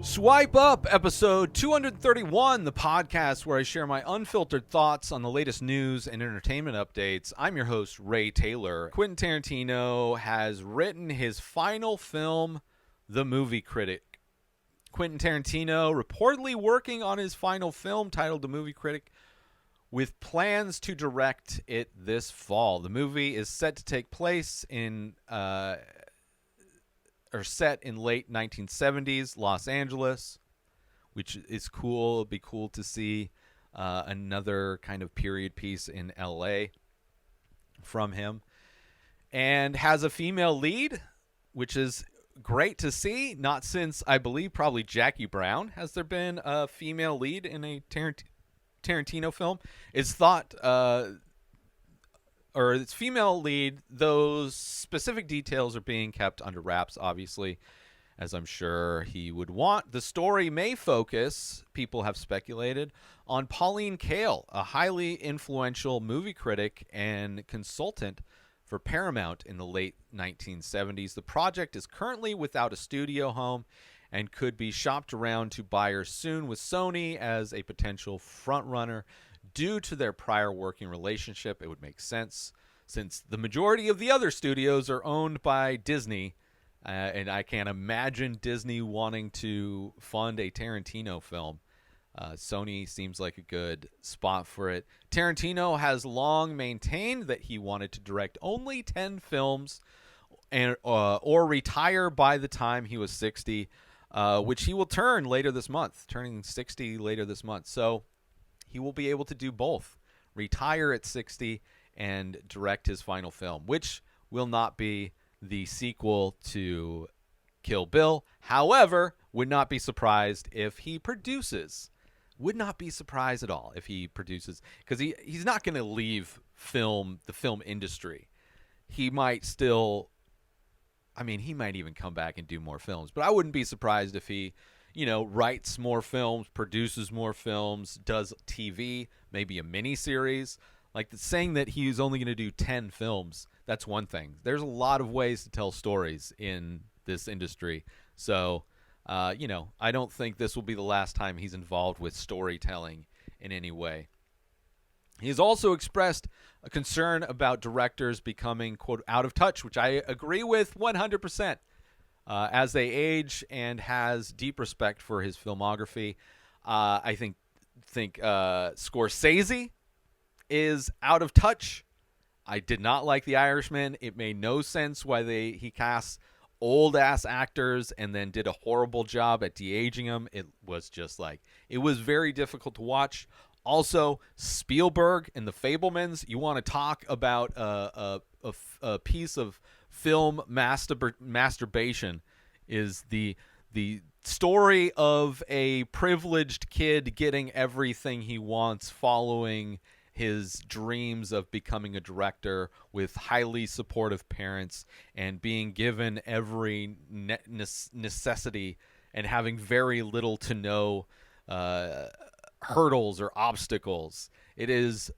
Swipe Up, episode 231, the podcast where I share my unfiltered thoughts on the latest news and entertainment updates. I'm your host, Ray Taylor. Quentin Tarantino has written his final film, The Movie Critic. Quentin Tarantino reportedly working on his final film titled The Movie Critic, with plans to direct it this fall. The movie is set to take place set in late 1970s Los Angeles, which is cool. It'll be cool to see another kind of period piece in LA from him. And has a female lead, which is great to see. Not since, I believe, probably Jackie Brown has there been a female lead in a Tarantino film. It's thought... or its female lead, those specific details are being kept under wraps, obviously, as I'm sure he would want. The story may focus, people have speculated, on Pauline Kael, a highly influential movie critic and consultant for Paramount in the late 1970s. The project is currently without a studio home and could be shopped around to buyers soon, with Sony as a potential frontrunner. Due to their prior working relationship, it would make sense, since the majority of the other studios are owned by Disney, and I can't imagine Disney wanting to fund a Tarantino film. Sony seems like a good spot for it. Tarantino has long maintained that he wanted to direct only 10 films or retire by the time he was 60, which he will turn later this month, turning 60 later this month. So he will be able to do both, retire at 60 and direct his final film, which will not be the sequel to Kill Bill. However, would not be surprised if he produces. Would not be surprised at all if he produces, because he's not going to leave the film industry. He might still, he might even come back and do more films, but I wouldn't be surprised if he writes more films, produces more films, does TV, maybe a mini-series. Like, saying that he's only going to do 10 films, that's one thing. There's a lot of ways to tell stories in this industry. So, I don't think this will be the last time he's involved with storytelling in any way. He has also expressed a concern about directors becoming, quote, out of touch, which I agree with 100%. As they age, and has deep respect for his filmography. I think Scorsese is out of touch. I did not like The Irishman. It made no sense why he cast old-ass actors and then did a horrible job at de-aging them. It was just it was very difficult to watch. Also, Spielberg and The Fabelmans, you want to talk about a piece of film masturbation, is the story of a privileged kid getting everything he wants, following his dreams of becoming a director with highly supportive parents and being given every necessity and having very little to no hurdles or obstacles. It is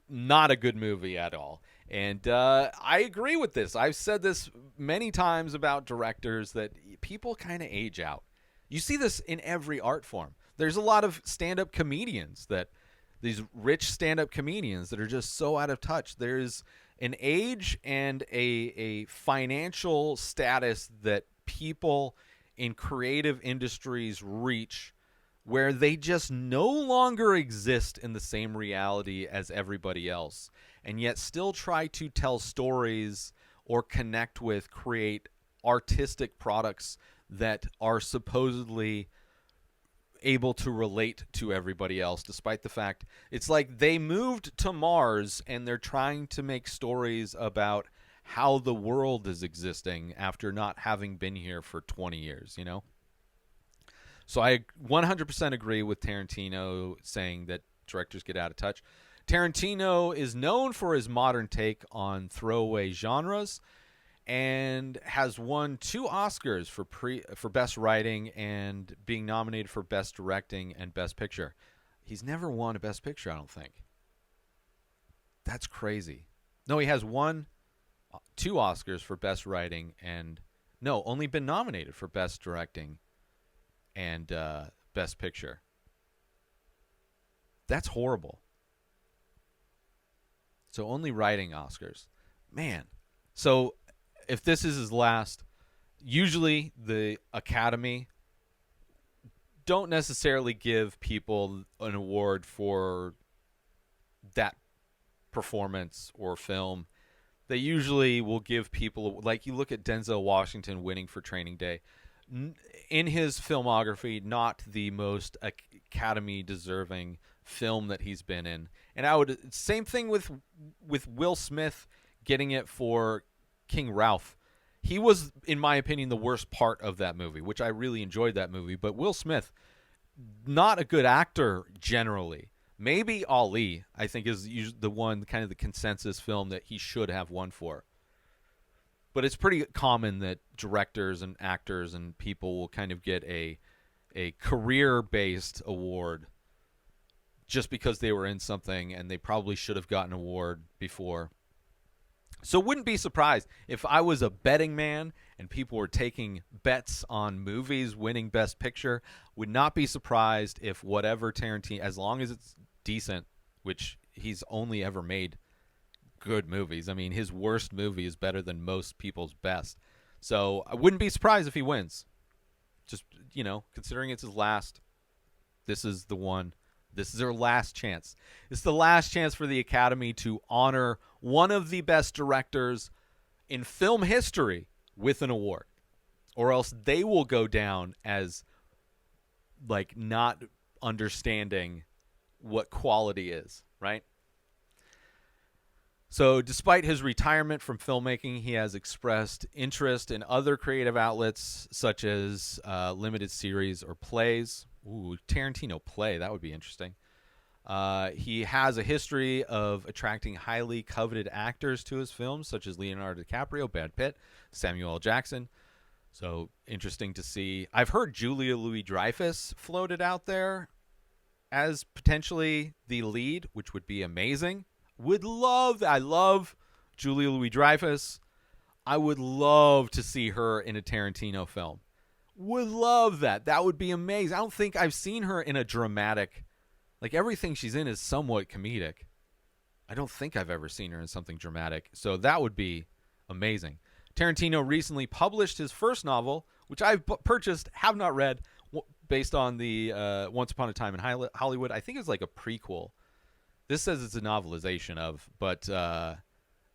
not a good movie at all. And I agree with this. I've said this many times about directors, that people kind of age out. You see this in every art form. There's a lot of stand-up comedians, these rich stand-up comedians that are just so out of touch. There's an age and a financial status that people in creative industries reach, where they just no longer exist in the same reality as everybody else, and yet still try to tell stories or connect with, create artistic products that are supposedly able to relate to everybody else, despite the fact it's like they moved to Mars and they're trying to make stories about how the world is existing after not having been here for 20 years, So I 100% agree with Tarantino saying that directors get out of touch. Tarantino is known for his modern take on throwaway genres and has won 2 Oscars for Best Writing and being nominated for Best Directing and Best Picture. He's never won a Best Picture, I don't think. That's crazy. No, he has won 2 Oscars for Best Writing and... No, only been nominated for Best Directing and Best Picture. That's horrible. So only writing Oscars. Man. So if this is his last, usually the Academy don't necessarily give people an award for that performance or film. They usually will give people, like you look at Denzel Washington winning for Training Day. In his filmography, not the most Academy deserving film that he's been in. And I would, same thing with Will Smith getting it for King Ralph. He was, in my opinion, the worst part of that movie, which I really enjoyed that movie. But Will Smith, not a good actor generally. Maybe Ali, I think, is the one, kind of the consensus film that he should have won for. But it's pretty common that directors and actors and people will kind of get a career-based award just because they were in something and they probably should have gotten an award before. So wouldn't be surprised if I was a betting man and people were taking bets on movies winning Best Picture. Would not be surprised if whatever Tarantino, as long as it's decent, which he's only ever made good movies. I mean, his worst movie is better than most people's best. So I wouldn't be surprised if he wins. Just, considering it's his last, this is the one. This is their last chance. It's the last chance for the Academy to honor one of the best directors in film history with an award. Or else they will go down as like not understanding what quality is, right? So despite his retirement from filmmaking, he has expressed interest in other creative outlets such as limited series or plays. Ooh, Tarantino play. That would be interesting. He has a history of attracting highly coveted actors to his films, such as Leonardo DiCaprio, Brad Pitt, Samuel L. Jackson. So interesting to see. I've heard Julia Louis-Dreyfus floated out there as potentially the lead, which would be amazing. Would love that. I love Julia Louis-Dreyfus. I would love to see her in a Tarantino film. Would love that. That would be amazing. I don't think I've seen her in a dramatic, like everything she's in is somewhat comedic. I don't think I've ever seen her in something dramatic. So that would be amazing. Tarantino recently published his first novel, which I've purchased, have not read, based on the Once Upon a Time in Hollywood. I think it's like a prequel. This says it's a novelization of, but I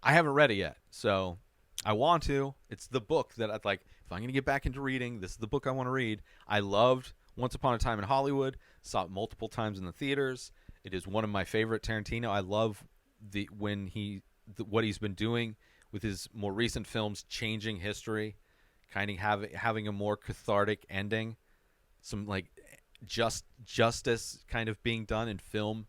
haven't read it yet. So I want to. It's the book that I'd like. If I'm going to get back into reading, this is the book I want to read. I loved Once Upon a Time in Hollywood. Saw it multiple times in the theaters. It is one of my favorite Tarantino. I love what he's been doing with his more recent films, changing history, kind of having a more cathartic ending, some like justice kind of being done in film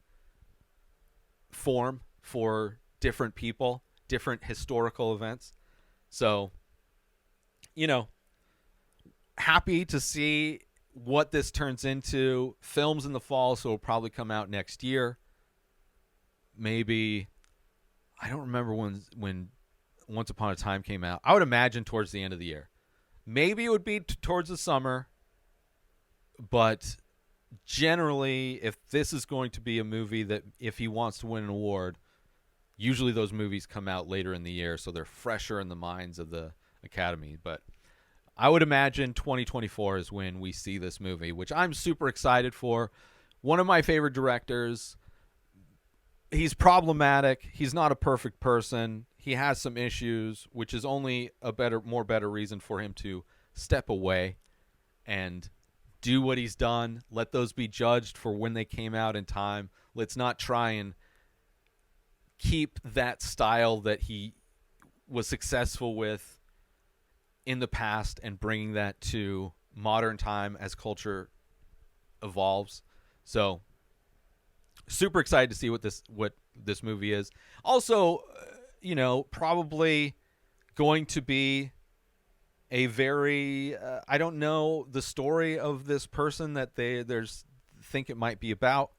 form for different people, different historical events. So, happy to see what this turns into. Films in the fall, so it'll probably come out next year. Maybe, I don't remember when Once Upon a Time came out. I would imagine towards the end of the year. Maybe it would be towards the summer, but generally, if this is going to be a movie that if he wants to win an award, usually those movies come out later in the year, so they're fresher in the minds of the Academy. But I would imagine 2024 is when we see this movie, which I'm super excited for. One of my favorite directors. He's problematic. He's not a perfect person. He has some issues, which is only a better reason for him to step away and do what he's done. Let those be judged for when they came out in time. Let's not try and keep that style that he was successful with in the past and bringing that to modern time as culture evolves. So super excited to see what this movie is. Also, probably going to be a very I don't know the story of this person that they think it might be about.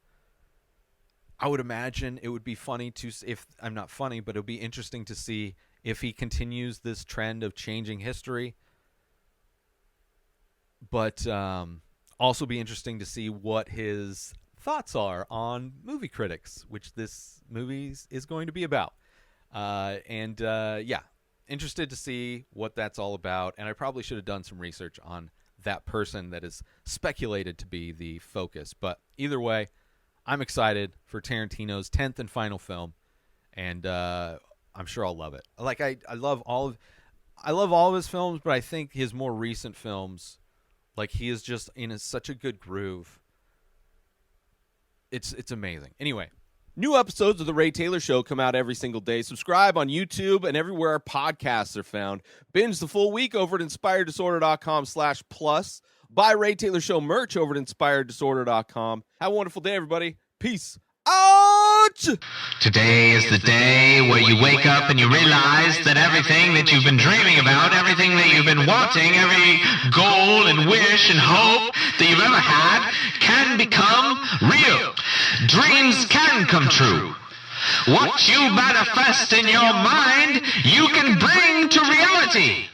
I would imagine it would be funny to, if I'm not funny, but it would be interesting to see if he continues this trend of changing history. But Also be interesting to see what his thoughts are on Movie Critics, which this movie is going to be about. Yeah, interested to see what that's all about. And I probably should have done some research on that person that is speculated to be the focus. But either way, I'm excited for Tarantino's 10th and final film, and I'm sure I'll love it. Like I love all of his films, but I think his more recent films, like he is just in such a good groove. It's amazing. Anyway, new episodes of The Ray Taylor Show come out every single day. Subscribe on YouTube and everywhere our podcasts are found. Binge the full week over at inspireddisorder.com/plus. Buy Ray Taylor Show merch over at inspireddisorder.com. Have a wonderful day, everybody. Peace out! Today is the day where you wake up and you realize that everything that you've been dreaming about, everything that you've been wanting, every goal and wish and hope that you've ever had can become real. Dreams can come true. What you manifest in your mind, you can bring to reality.